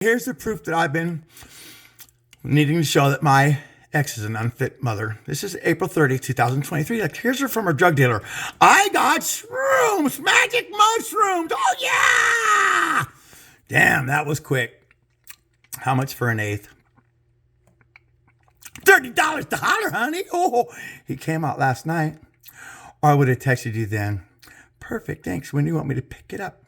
Here's the proof that I've been needing to show that my ex is an unfit mother. This is April 30th, 2023. Like, here's her from her drug dealer. I got shrooms, magic mushrooms. Oh, yeah. Damn, that was quick. How much for an eighth? $30 to holler, honey. Oh, he came out last night. Or I would have texted you then. Perfect, thanks. When do you want me to pick it up?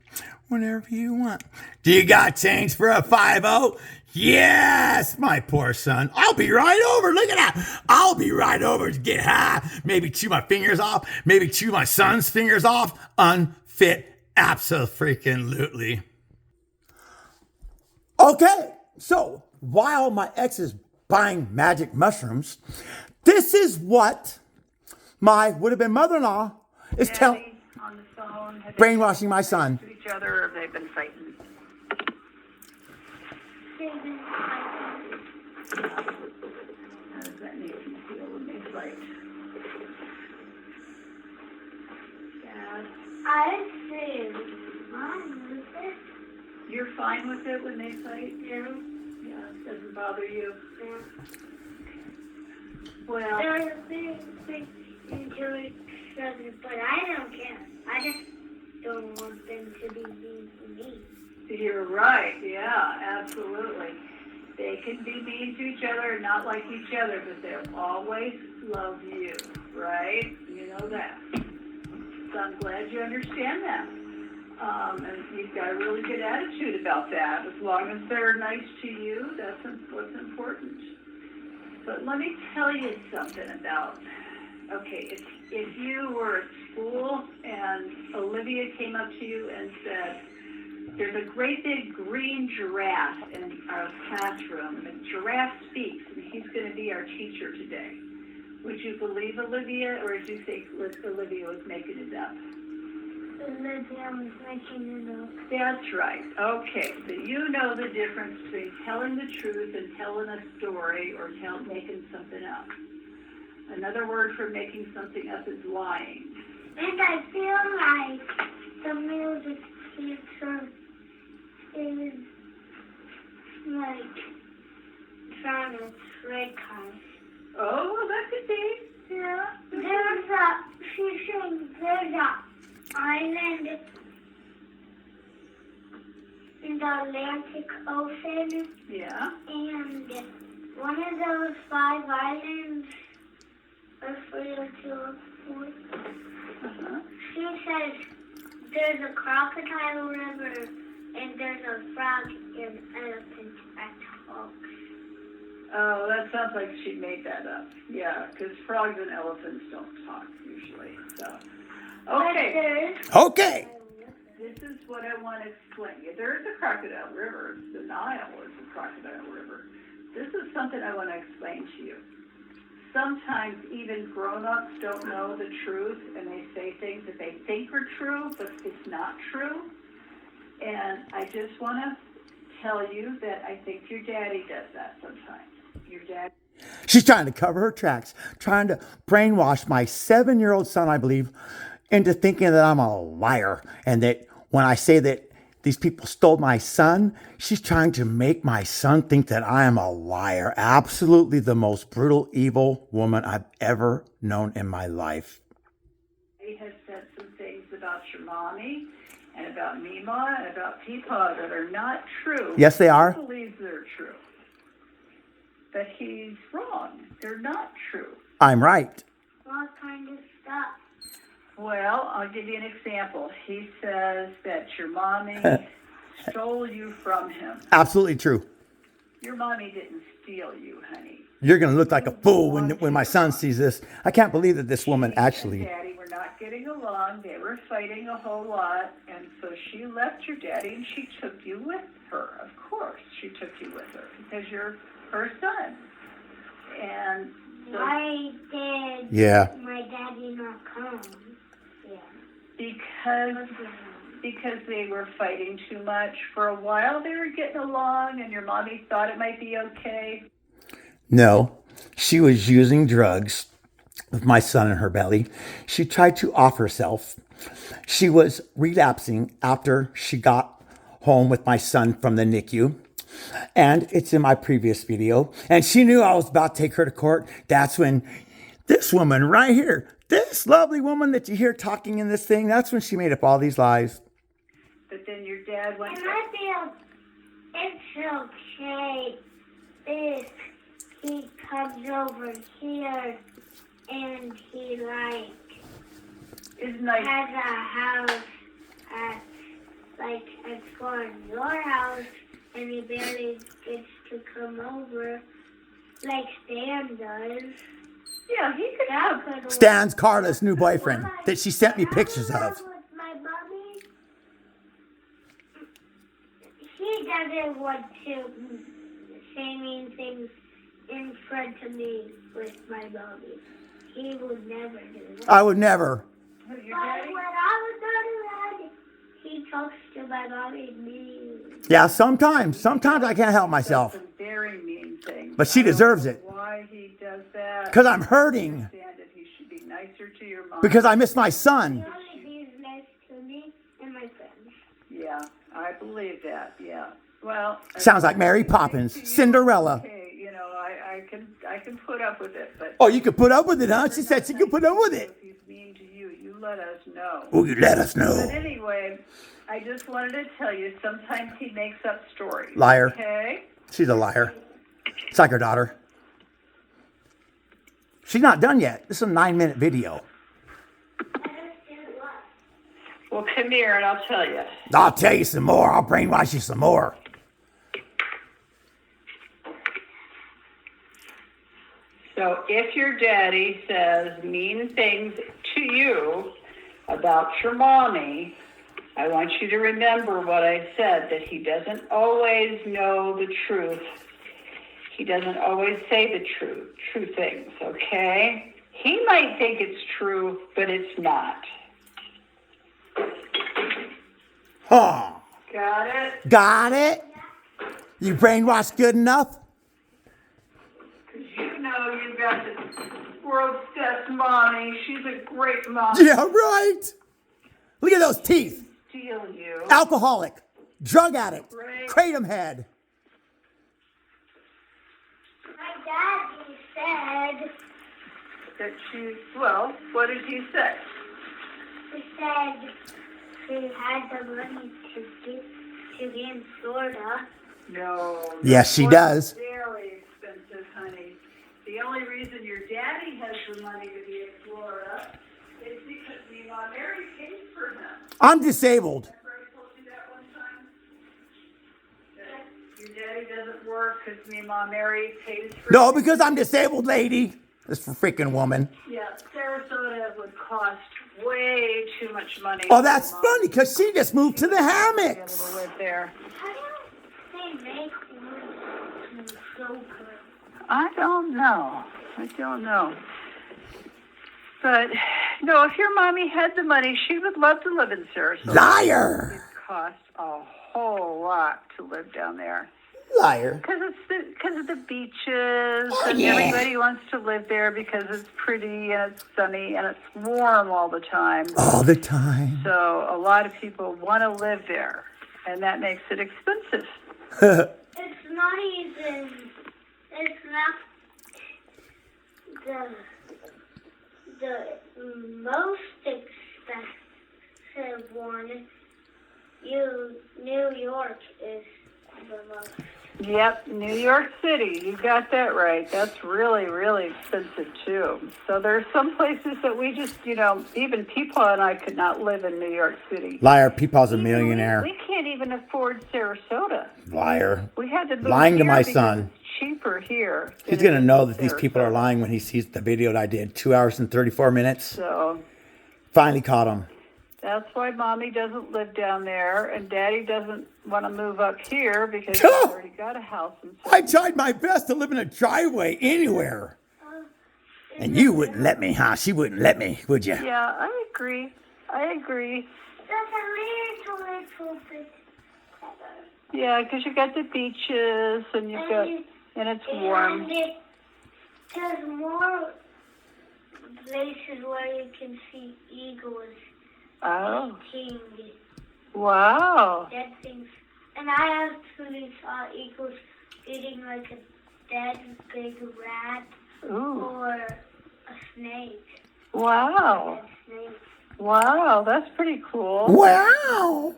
Whenever you want. Do you got change for a 5-0? Yes, my poor son. I'll be right over. Look at that. I'll be right over to get high. Maybe chew my fingers off. Maybe chew my son's fingers off. Unfit. Absolutely. Okay, so while my ex is buying magic mushrooms, this is what my would-have-been mother-in-law is telling, on the phone, brainwashing my son. to each other, or have they been fighting? How does that make you feel when they fight? Dad, I feel fine with it. you're fine with it when they fight? Yeah. Yeah, it doesn't bother you. Yeah. Well, They're big into each other, but I don't care. I just don't want them to be mean to me. you're right. Yeah, absolutely. They can be mean to each other and not like each other, but they'll always love you, right? You know that. So I'm glad you understand that. And you've got a really good attitude about that. As long as they're nice to you, that's what's important. But let me tell you something about, okay, if you were at school and Olivia came up to you and said, there's a great big green giraffe in our classroom, and the giraffe speaks, and he's going to be our teacher today. Would you believe Olivia, or did you think Olivia was making it up? Olivia was making it up. That's right. Okay, so you know the difference between telling the truth and telling a story or making something up. Another word for making something up is lying. And I feel like the music teacher is like trying to trick us. Oh, well, that could be. Yeah. She's saying there's a island in the Atlantic Ocean, Yeah. and one of those 5 islands are for you to afford. Uh-huh. She says there's a crocodile river and there's a frog and elephant at home. Oh, that sounds like she made that up. Yeah, because frogs and elephants don't talk usually. So, okay. Okay. This is what I want to explain. There is a crocodile river. The Nile is a crocodile river. This is something I want to explain to you. Sometimes even grown-ups don't know the truth, and they say things that they think are true, but it's not true. And I just want to tell you that I think your daddy does that sometimes. Your dad. She's trying to cover her tracks, trying to brainwash my 7-year-old son, I believe, into thinking that I'm a liar. And that when I say that these people stole my son, she's trying to make my son think that I am a liar. Absolutely the most brutal, evil woman I've ever known in my life. He has said some things about your mommy and about Mima and about Peepaw that are not true. Yes, they are. He believes they're true. But he's wrong. They're not true. I'm right. What kind of stuff? Well, I'll give you an example. He says that your mommy stole you from him. Absolutely true. Your mommy didn't steal you, honey. You're going to look like a fool when my son sees this. I can't believe that this woman actually... Daddy were not getting along. They were fighting a whole lot. And so she left your daddy and she took you with her. Of course, she took you with her because you're her son. And so Why did my daddy not come? Yeah. because they were fighting too much. For a while they were getting along and your mommy thought it might be okay. No, she was using drugs with my son in her belly. She tried to off herself. She was relapsing after she got home with my son from the NICU. And it's in my previous video. And she knew I was about to take her to court. That's when this woman right here, this lovely woman that you hear talking in this thing, that's when she made up all these lies. But then your dad went. And I feel it's okay if he comes over here and he Is nice. has a house as far as your house, and he barely gets to come over like Stan does. Yeah, he could have. Stan's Carla's new boyfriend that she sent me pictures of. With my mommy, he doesn't want to say mean things in front of me with my mommy. He would never do that. I would never. Your But daddy? when I was not around, he talks to my mommy mean. Yeah, sometimes I can't help myself. Some very mean things. But she deserves it. Why he does that? Because I'm hurting. Understand that he should be nicer to your mom. Because I miss my son. He is nice to me and my friends. Yeah, I believe that. Yeah. Well. Sounds like Mary Poppins, Cinderella. Okay, you know, I can put up with it, but. Oh, you can put up with it, huh? She said she could put up with it. If he's mean to you, you let us know. Oh, you let us But know. anyway, I just wanted to tell you, sometimes he makes up stories. Liar. Okay? She's a liar. It's like her daughter. She's not done yet. This is a 9-minute video. Well, come here and I'll tell you. I'll tell you some more. I'll brainwash you some more. So if your daddy says mean things to you about your mommy, I want you to remember what I said, that he doesn't always know the truth. He doesn't always say the true things, okay? He might think it's true, but it's not. Huh. Got it? Got it? You brainwashed good enough? Because you know you've got the world's best mommy. She's a great mom. Yeah, right. Look at those teeth. Steal you. Alcoholic, drug addict, Right. kratom head. My daddy said, That she's, well, what did he say? he said he had the money to be in Florida. No. Yes, she Florida's does. Very expensive, honey. The only reason your daddy has the money to be in Florida is because me and Mom Mary paid for him. I'm disabled. Remember I told you that one time? That your daddy doesn't work because me and Mom Mary pays for No, him. because I'm disabled, lady. This freaking woman. Yeah, Sarasota would cost way too much money. Oh, for that's Mom. funny, because she just moved to the To be able hammocks. to live there. How do they make one so good? I don't know. But, no, if your mommy had the money, she would love to live in Sarasota. Liar. It costs a whole lot to live down there. Liar. Because of the beaches, and yeah. everybody wants to live there because it's pretty and it's sunny and it's warm all the time. All the time. So a lot of people want to live there, and that makes it expensive. It's not even, it's not the most expensive one. New York is the most. Yep, New York City. You got that right. That's really, really expensive, too. So there's some places that we just, even Peepaw and I could not live in New York City. Liar. Peepaw's a millionaire. We can't even afford Sarasota. Liar. We had to move Lying to here my because son. It's cheaper here. He's than going to it know is that these people are Sarasota. lying when he sees the video that I did. 2 hours and 34 minutes. So Finally caught him. that's why Mommy doesn't live down there, and Daddy doesn't want to move up here because he's already got a house. And so I tried my best to live in a driveway anywhere. And you wouldn't let me, huh? She wouldn't let me, would you? yeah, I agree. That's a little bit Yeah, because you got the beaches and you've got, and it's warm. And there's more places where you can see eagles Oh, eating wow. dead things And I actually saw eagles eating like a dead big rat Ooh. or a snake. Wow. A snake. Wow, that's pretty cool. Wow.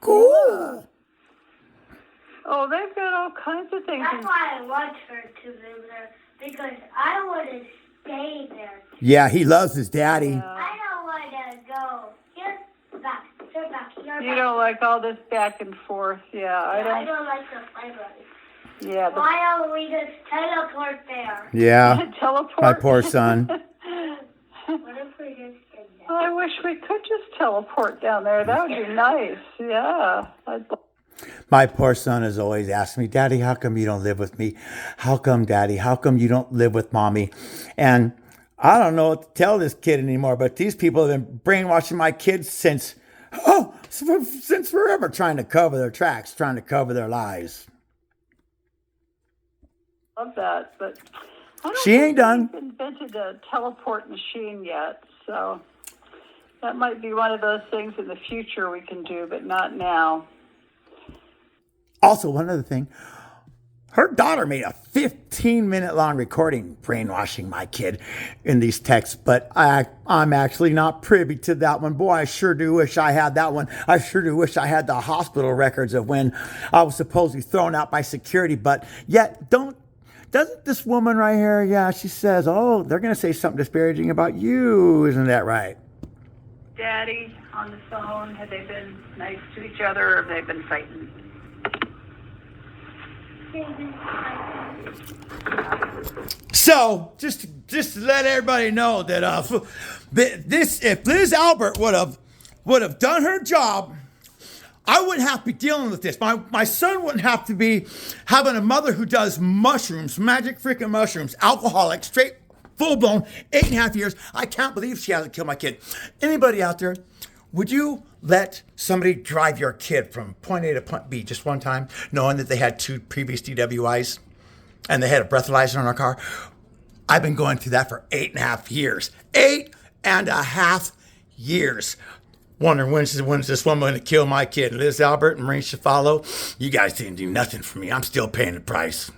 Cool. Oh, they've got all kinds of things. That's why I want her to live there, because I want to stay there. Yeah, he loves his daddy. Yeah. I don't want to go here, back, here, back, here, You back. don't like all this back and forth. Yeah, I I don't. don't like the library. Yeah, Why don't we just teleport there? Yeah, teleport. my poor son. What if we just did that? I wish we could just teleport down there. That would be nice. Yeah. My poor son has always asked me, Daddy, how come you don't live with me? How come, Daddy? How come you don't live with Mommy? And I don't know what to tell this kid anymore, but these people have been brainwashing my kids since forever, trying to cover their tracks, trying to cover their lies. Love that, but I don't She think ain't done. they've invented a teleport machine yet, so that might be one of those things in the future we can do, but not now. Also, one other thing, her daughter made a 15-minute long recording brainwashing my kid in these texts, but I'm actually not privy to that one. Boy, I sure do wish I had that one. I sure do wish I had the hospital records of when I was supposedly thrown out by security, but yet doesn't this woman right here, yeah, she says, oh, they're going to say something disparaging about you. Isn't that right? Daddy on the phone, have they been nice to each other or have they been fighting? So, just to let everybody know that if Liz Albert would have done her job, I wouldn't have to be dealing with this. My son wouldn't have to be having a mother who does mushrooms, magic freaking mushrooms, alcoholic, straight, full-blown, 8.5 years. I can't believe she hasn't killed my kid. Anybody out there, would you let somebody drive your kid from point A to point B just one time, knowing that they had 2 previous DWIs and they had a breathalyzer in our car? I've been going through that for 8.5 years. 8.5 years. Wondering when's this woman going to kill my kid? Liz Albert and Marie Shafalo, you guys didn't do nothing for me. I'm still paying the price.